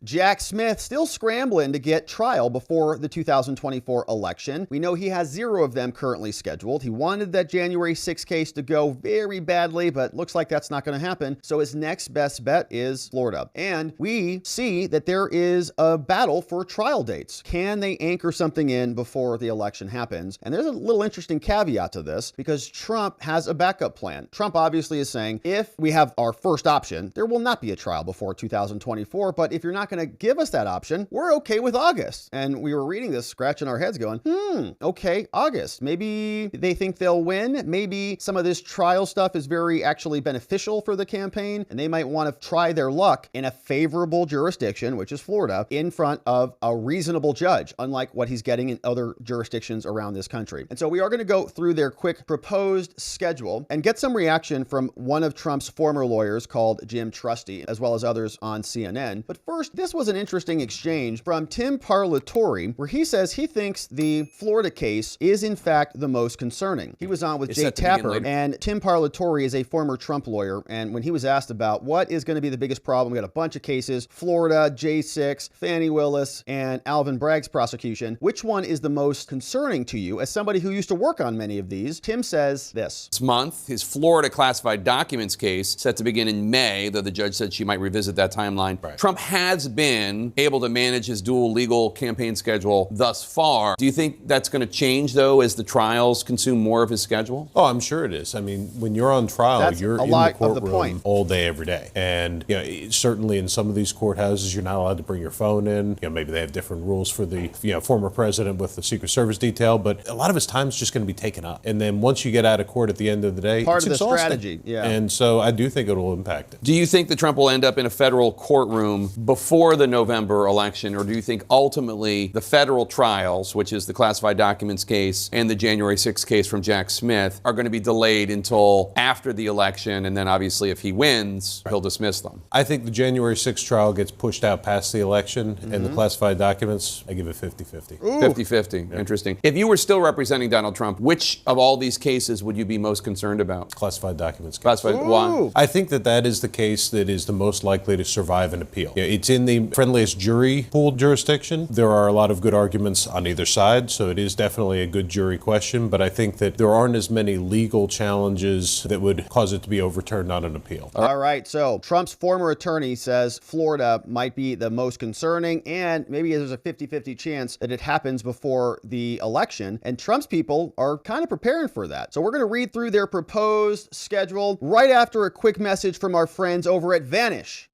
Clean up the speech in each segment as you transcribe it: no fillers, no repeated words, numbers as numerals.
Jack Smith still scrambling to get trial before the 2024 election. We know he has 0 of them currently scheduled. He wanted that January 6th case to go very badly, but looks like that's not going to happen. So his next best bet is Florida. And we see that there is a battle for trial dates. Can they anchor something in before the election happens? And there's a little interesting caveat to this because Trump has a backup plan. Trump obviously is saying, if we have our first option, there will not be a trial before 2024. But if you're not going to give us that option, we're okay with August. And we were reading this, scratching our heads going, okay, August. Maybe they think they'll win. Maybe some of this trial stuff is very actually beneficial for the campaign, and they might want to try their luck in a favorable jurisdiction, which is Florida, in front of a reasonable judge, unlike what he's getting in other jurisdictions around this country. And so we are going to go through their quick proposed schedule and get some reaction from one of Trump's former lawyers called Jim Trusty, as well as others on CNN. But first, this was an interesting exchange from Tim Parlatore, where he says he thinks the Florida case is in fact the most concerning. He was on with Jay Tapper, and Tim Parlatore is a former Trump lawyer. And when he was asked about what is going to be the biggest problem, we got a bunch of cases, Florida, J6, Fannie Willis, and Alvin Bragg's prosecution. Which one is the most concerning to you? As somebody who used to work on many of these, Tim says this. This month, his Florida classified documents case set to begin in May, though the judge said she might revisit that timeline. Right. Trump has been able to manage his dual legal campaign schedule thus far. Do you think that's going to change, though, as the trials consume more of his schedule? Oh, I'm sure it is. I mean, when you're on trial, you're in the courtroom all day, every day. And, certainly in some of these courthouses, you're not allowed to bring your phone in. Maybe they have different rules for the, former president with the Secret Service detail, but a lot of his time is just going to be taken up. And then once you get out of court at the end of the day, part it's of the exhausting. strategy. Yeah. And so I do think it will impact it. Do you think that Trump will end up in a federal courtroom before the November election, or do you think ultimately the federal trials, which is the classified documents case and the January 6th case from Jack Smith, are going to be delayed until after the election, and then obviously if he wins, he'll dismiss them? I think the January 6th trial gets pushed out past the election, and the classified documents, I give it 50-50. 50-50. Interesting. If you were still representing Donald Trump, which of all these cases would you be most concerned about? Classified documents case. Classified. Why? I think that is the case that is the most likely to survive an appeal. It's in the friendliest jury pooled jurisdiction. There are a lot of good arguments on either side, so it is definitely a good jury question, but I think that there aren't as many legal challenges that would cause it to be overturned on an appeal. All right, so Trump's former attorney says Florida might be the most concerning, and maybe there's a 50-50 chance that it happens before the election, and Trump's people are kind of preparing for that. So we're going to read through their proposed schedule right after a quick message from our friends over at VNSH.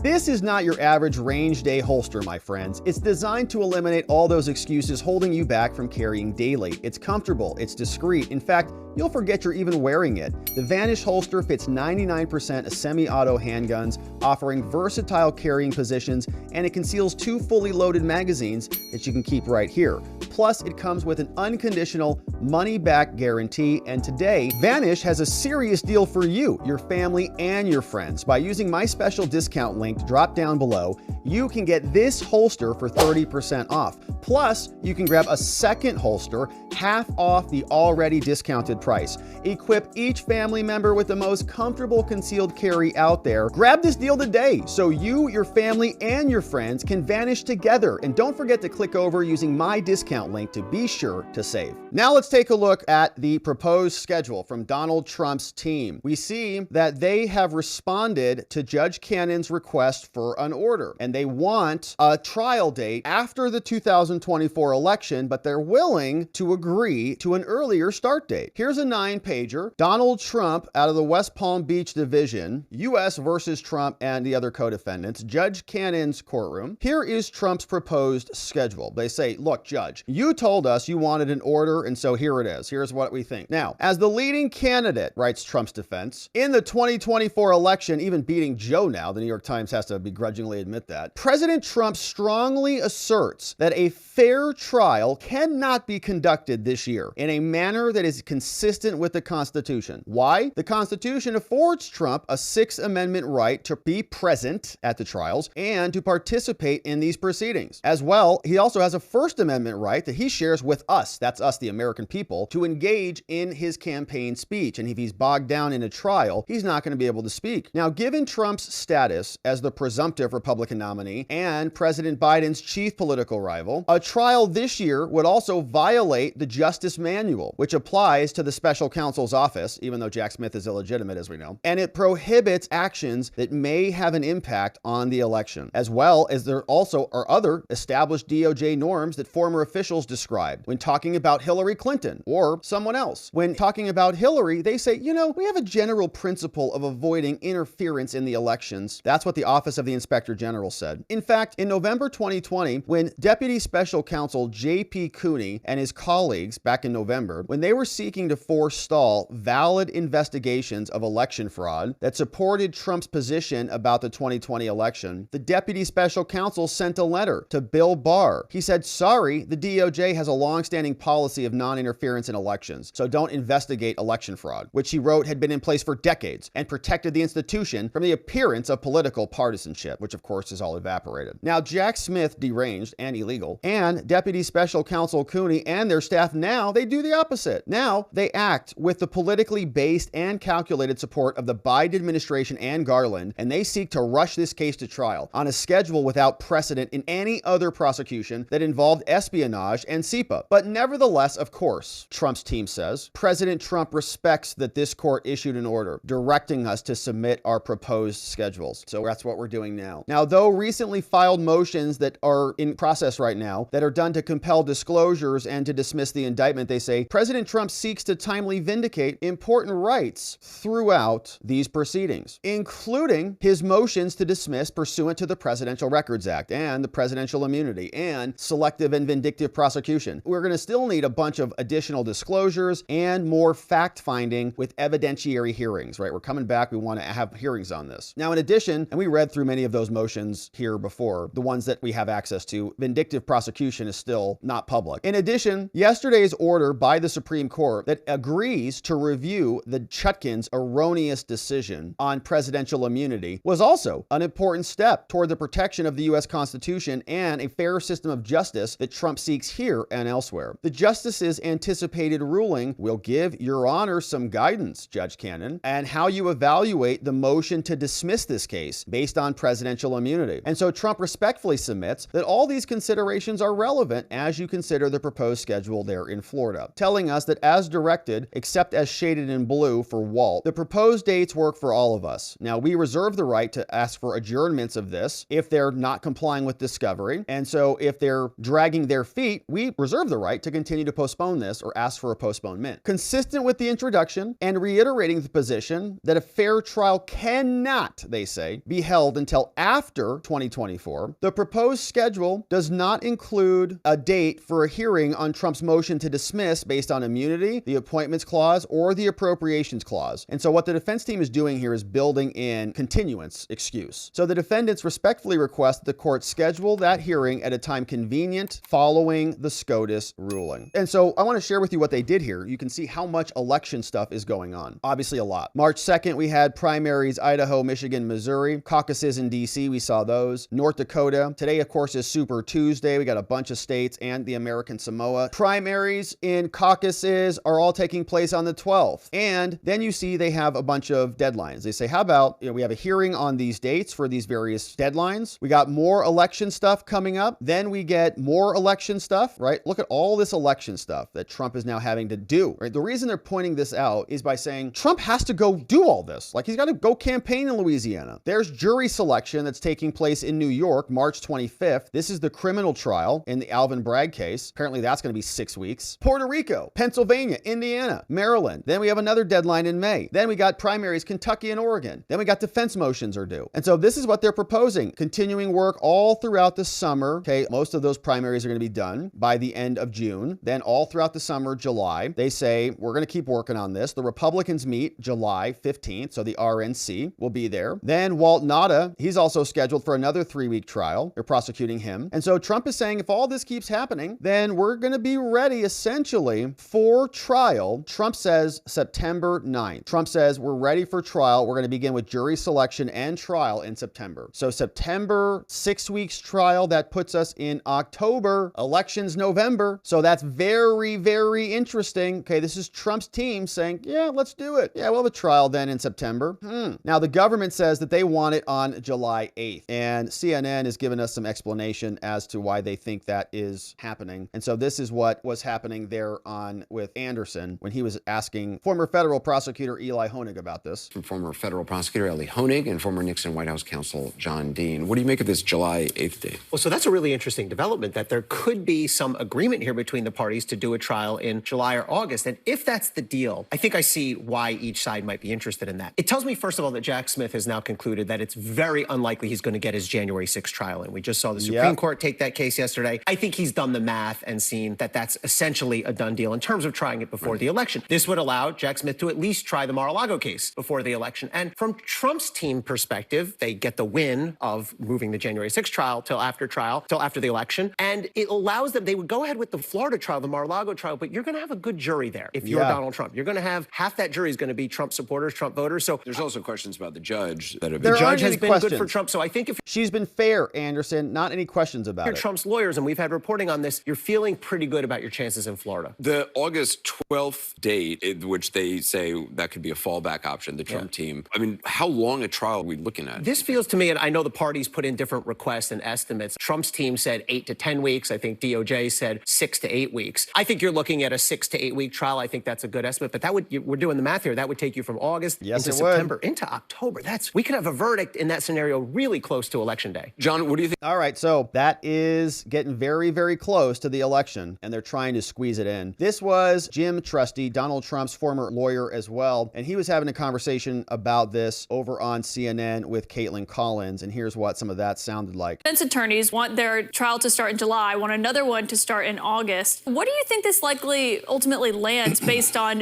This is not your average range day holster, my friends. It's designed to eliminate all those excuses holding you back from carrying daily. It's comfortable, it's discreet. In fact, you'll forget you're even wearing it. The VNSH holster fits 99% of semi-auto handguns, offering versatile carrying positions, and it conceals 2 fully loaded magazines that you can keep right here. Plus, it comes with an unconditional money-back guarantee, and today, VNSH has a serious deal for you, your family, and your friends. By using my special discount link drop down below, you can get this holster for 30% off. Plus, you can grab a second holster, half off the already discounted price. Equip each family member with the most comfortable concealed carry out there. Grab this deal today so you, your family, and your friends can vanish together. And don't forget to click over using my discount link to be sure to save. Now let's take a look at the proposed schedule from Donald Trump's team. We see that they have responded to Judge Cannon's request for an order, and they want a trial date after the 2024 election, but they're willing to agree to an earlier start date. Here's a 9-pager. Donald Trump out of the West Palm Beach Division, U.S. versus Trump and the other co-defendants, Judge Cannon's courtroom. Here is Trump's proposed schedule. They say, look, Judge, you told us you wanted an order, and so here it is. Here's what we think. Now, as the leading candidate, writes Trump's defense, in the 2024 election, even beating Joe now, the New York Times has to begrudgingly admit that, President Trump strongly asserts that a fair trial cannot be conducted this year in a manner that is consistent consistent with the Constitution. Why? The Constitution affords Trump a Sixth Amendment right to be present at the trials and to participate in these proceedings. As well, he also has a First Amendment right that he shares with us, that's us, the American people, to engage in his campaign speech. And if he's bogged down in a trial, he's not going to be able to speak. Now, given Trump's status as the presumptive Republican nominee and President Biden's chief political rival, a trial this year would also violate the Justice Manual, which applies to the special counsel's office, even though Jack Smith is illegitimate, as we know, and it prohibits actions that may have an impact on the election, as well as there also are other established DOJ norms that former officials described when talking about Hillary Clinton or someone else. When talking about Hillary, they say, you know, we have a general principle of avoiding interference in the elections. That's what the Office of the Inspector General said. In fact, in November 2020, when Deputy Special Counsel J.P. Cooney and his colleagues back in November, when they were seeking to forestall valid investigations of election fraud that supported Trump's position about the 2020 election, the Deputy Special Counsel sent a letter to Bill Barr. He said, sorry, the DOJ has a longstanding policy of non-interference in elections, so don't investigate election fraud, which he wrote had been in place for decades and protected the institution from the appearance of political partisanship, which of course is all evaporated. Now, Jack Smith, deranged and illegal, and Deputy Special Counsel Cooney and their staff now, they do the opposite. Now, they act with the politically based and calculated support of the Biden administration and Garland, and they seek to rush this case to trial on a schedule without precedent in any other prosecution that involved espionage and CIPA. But nevertheless, of course, Trump's team says, President Trump respects that this court issued an order directing us to submit our proposed schedules. So that's what we're doing now. Now, though recently filed motions that are in process right now that are done to compel disclosures and to dismiss the indictment, they say President Trump seeks to timely vindicate important rights throughout these proceedings, including his motions to dismiss pursuant to the Presidential Records Act and the presidential immunity and selective and vindictive prosecution. We're going to still need a bunch of additional disclosures and more fact-finding with evidentiary hearings, right? We're coming back. We want to have hearings on this. Now, in addition, and we read through many of those motions here before, the ones that we have access to, vindictive prosecution is still not public. In addition, yesterday's order by the Supreme Court that agrees to review the Chutkan's erroneous decision on presidential immunity was also an important step toward the protection of the U.S. Constitution and a fair system of justice that Trump seeks here and elsewhere. The justice's anticipated ruling will give Your Honor some guidance, Judge Cannon, and how you evaluate the motion to dismiss this case based on presidential immunity. And so Trump respectfully submits that all these considerations are relevant as you consider the proposed schedule there in Florida, telling us that as directed, except as shaded in blue for Walt, the proposed dates work for all of us. Now, we reserve the right to ask for adjournments of this if they're not complying with discovery. And so if they're dragging their feet, we reserve the right to continue to postpone this or ask for a postponement. Consistent with the introduction and reiterating the position that a fair trial cannot, they say, be held until after 2024, the proposed schedule does not include a date for a hearing on Trump's motion to dismiss based on immunity, the appointments clause, or the appropriations clause. And so what the defense team is doing here is building in continuance excuse. So the defendants respectfully request that the court schedule that hearing at a time convenient following the SCOTUS ruling. And so I want to share with you what they did here. You can see how much election stuff is going on. Obviously a lot. March 2nd, we had primaries, Idaho, Michigan, Missouri, caucuses in DC. We saw those. North Dakota. Today, of course, is Super Tuesday. We got a bunch of states and the American Samoa. Primaries in caucuses are all taking place on the 12th. And then you see they have a bunch of deadlines. They say, how about, we have a hearing on these dates for these various deadlines. We got more election stuff coming up. Then we get more election stuff, right? Look at all this election stuff that Trump is now having to do, right? The reason they're pointing this out is by saying Trump has to go do all this. Like, he's got to go campaign in Louisiana. There's jury selection that's taking place in New York, March 25th. This is the criminal trial in the Alvin Bragg case. Apparently that's going to be 6 weeks. Puerto Rico, Pennsylvania, Indiana, Maryland. Then we have another deadline in May. Then we got primaries, Kentucky and Oregon. Then we got defense motions are due. And so this is what they're proposing. Continuing work all throughout the summer. Okay, most of those primaries are going to be done by the end of June. Then all throughout the summer, July, they say, we're going to keep working on this. The Republicans meet July 15th, so the RNC will be there. Then Walt Nauta, he's also scheduled for another 3-week trial. They're prosecuting him. And so Trump is saying if all this keeps happening, then we're going to be ready essentially for trial trial, Trump says September 9th. Trump says we're ready for trial. We're going to begin with jury selection and trial in September. So September, 6 weeks trial. That puts us in October. Elections November. So that's very, very interesting. Okay, this is Trump's team saying, yeah, let's do it. Yeah, we'll have a trial then in September. Now, the government says that they want it on July 8th. And CNN has given us some explanation as to why they think that is happening. And so this is what was happening there on with Anderson when he was asking former federal prosecutor Elie Honig about this. From former federal prosecutor Elie Honig and former Nixon White House counsel John Dean. What do you make of this July 8th date? Well, so that's a really interesting development, that there could be some agreement here between the parties to do a trial in July or August. And if that's the deal, I think I see why each side might be interested in that. It tells me, first of all, that Jack Smith has now concluded that it's very unlikely he's going to get his January 6th trial in. We just saw the Supreme Court take that case yesterday. I think he's done the math and seen that that's essentially a done deal in terms of trying it before the election. This would allow Jack Smith to at least try the Mar-a-Lago case before the election. And from Trump's team perspective, they get the win of moving the January 6th trial till after the election. And it allows them, they would go ahead with the Florida trial, the Mar-a-Lago trial, but you're going to have a good jury there if you're Donald Trump. You're going to have half that jury is going to be Trump supporters, Trump voters. So there's also questions about the judge that have the been. judge has been good for Trump. So I think if she's been fair, Anderson, not any questions about you're it. Trump's lawyers, and we've had reporting on this, you're feeling pretty good about your chances in Florida. The August 12th date, in which they say that could be a fallback option, the Trump team. I mean, how long a trial are we looking at? This feels to me, and I know the parties put in different requests and estimates. Trump's team said 8 to 10 weeks. I think DOJ said 6 to 8 weeks. I think you're looking at a 6 to 8 week trial. I think that's a good estimate, but that would, we're doing the math here, that would take you from August into September, into October. We could have a verdict in that scenario really close to Election Day. John, what do you think? All right, so that is getting very, very close to the election, and they're trying to squeeze it in. This was Jim Trusty, Donald Trump's former lawyer as well, and he was having a conversation about this over on CNN with Caitlin Collins, and here's what some of that sounded like. Defense attorneys want their trial to start in July, want another one to start in August. What do you think this likely ultimately lands based on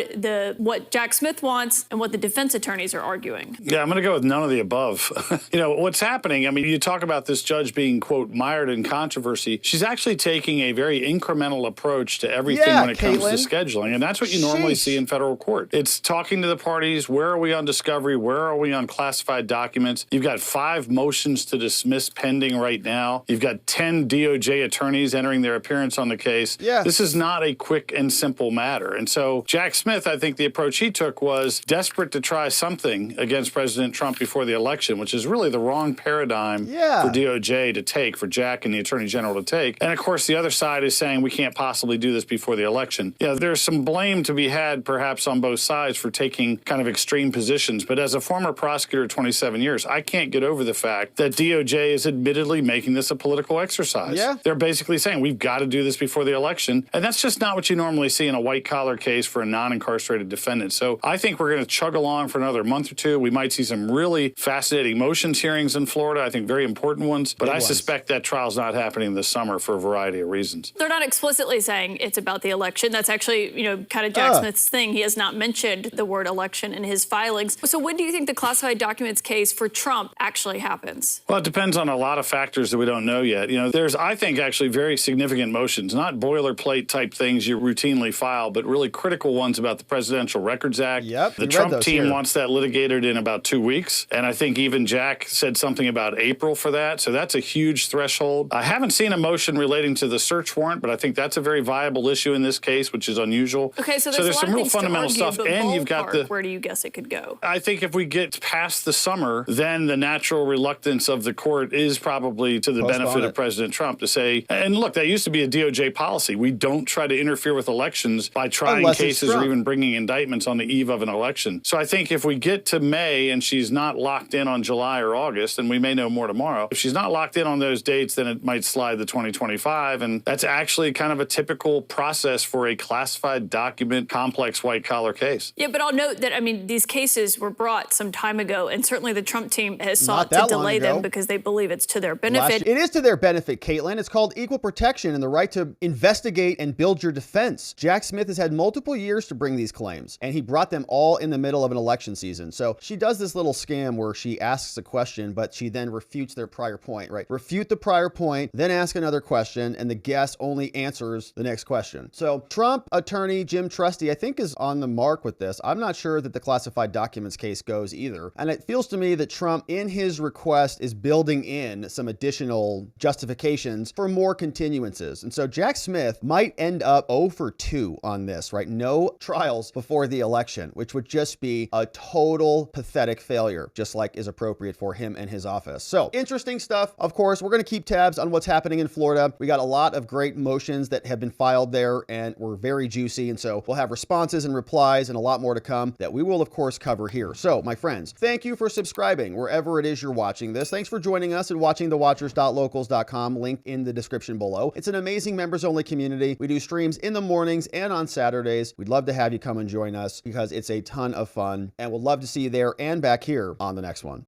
what Jack Smith wants and what the defense attorneys are arguing? Yeah, I'm going to go with none of the above. You know, what's happening, I mean, you talk about this judge being, quote, mired in controversy. She's actually taking a very incremental approach to everything when it comes to scheduling. And that's what you normally see in federal court. It's talking to the parties. Where are we on discovery? Where are we on classified documents? You've got 5 motions to dismiss pending right now. You've got 10 DOJ attorneys entering their appearance on the case. This is not a quick and simple matter. And so Jack Smith, I think the approach he took was desperate to try something against President Trump before the election, which is really the wrong paradigm for DOJ to take, for Jack and the Attorney General to take. And of course, the other side is saying we can't possibly do this before the election. Yeah, there's some blame to be had perhaps on both sides for taking kind of extreme positions. But as a former prosecutor 27 years, I can't get over the fact that DOJ is admittedly making this a political exercise. They're basically saying we've got to do this before the election. And that's just not what you normally see in a white-collar case for a non-incarcerated defendant. So I think we're going to chug along for another month or two. We might see some really fascinating motions hearings in Florida, I think very important ones. But I suspect that trial's not happening this summer for a variety of reasons. They're not explicitly saying it's about the election. That's actually, kind of Jack Smith's thing. He has not mentioned the word election in his filings. So when do you think the classified documents case for Trump actually happens? Well, it depends on a lot of factors that we don't know yet. There's, I think, actually very significant motions, not boilerplate type things you routinely file, but really critical ones about the Presidential Records Act. The Trump team wants that litigated in about 2 weeks. And I think even Jack said something about April for that. So that's a huge threshold. I haven't seen a motion relating to the search warrant, but I think that's a very viable issue in this case, which is unusual. Okay, so there's some real fundamental stuff. And you've got where do you guess it could go? I think if we get past the summer, then the natural reluctance of the court is probably to the benefit of President Trump to say, and look, that used to be a DOJ policy. We don't try to interfere with elections by trying cases or even bringing indictments on the eve of an election. So I think if we get to May and she's not locked in on July or August, and we may know more tomorrow, if she's not locked in on those dates, then it might slide to 2025. And that's actually kind of a typical process for a classified document, complex white-collar case. Yeah, but I'll note that, these cases were brought some time ago, and certainly the Trump team has sought to delay them because they believe it's to their benefit. It is to their benefit, Caitlin. It's called equal protection and the right to investigate and build your defense. Jack Smith has had multiple years to bring these claims, and he brought them all in the middle of an election season. So she does this little scam where she asks a question, but she then refutes their prior point, right? Refute the prior point, then ask another question, and the guest only answers the next question. So Trump attorney Jim Trusty, I think, is on the mark with this. I'm not sure that the classified documents case goes either. And it feels to me that Trump, in his request, is building in some additional justifications for more continuances. And so Jack Smith might end up 0 for 2 on this, right? No trials before the election, which would just be a total pathetic failure, just like is appropriate for him and his office. So interesting stuff. Of course, we're going to keep tabs on what's happening in Florida. We got a lot of great motions that have been filed there and were very juicy. And so we'll have responses and replies and a lot more to come that we will, of course, cover here. So, my friends, thank you for subscribing wherever it is you're watching this. Thanks for joining us and watching thewatchers.locals.com, link in the description below. It's an amazing members-only community. We do streams in the mornings and on Saturdays. We'd love to have you come and join us because it's a ton of fun, and we'll love to see you there and back here on the next one.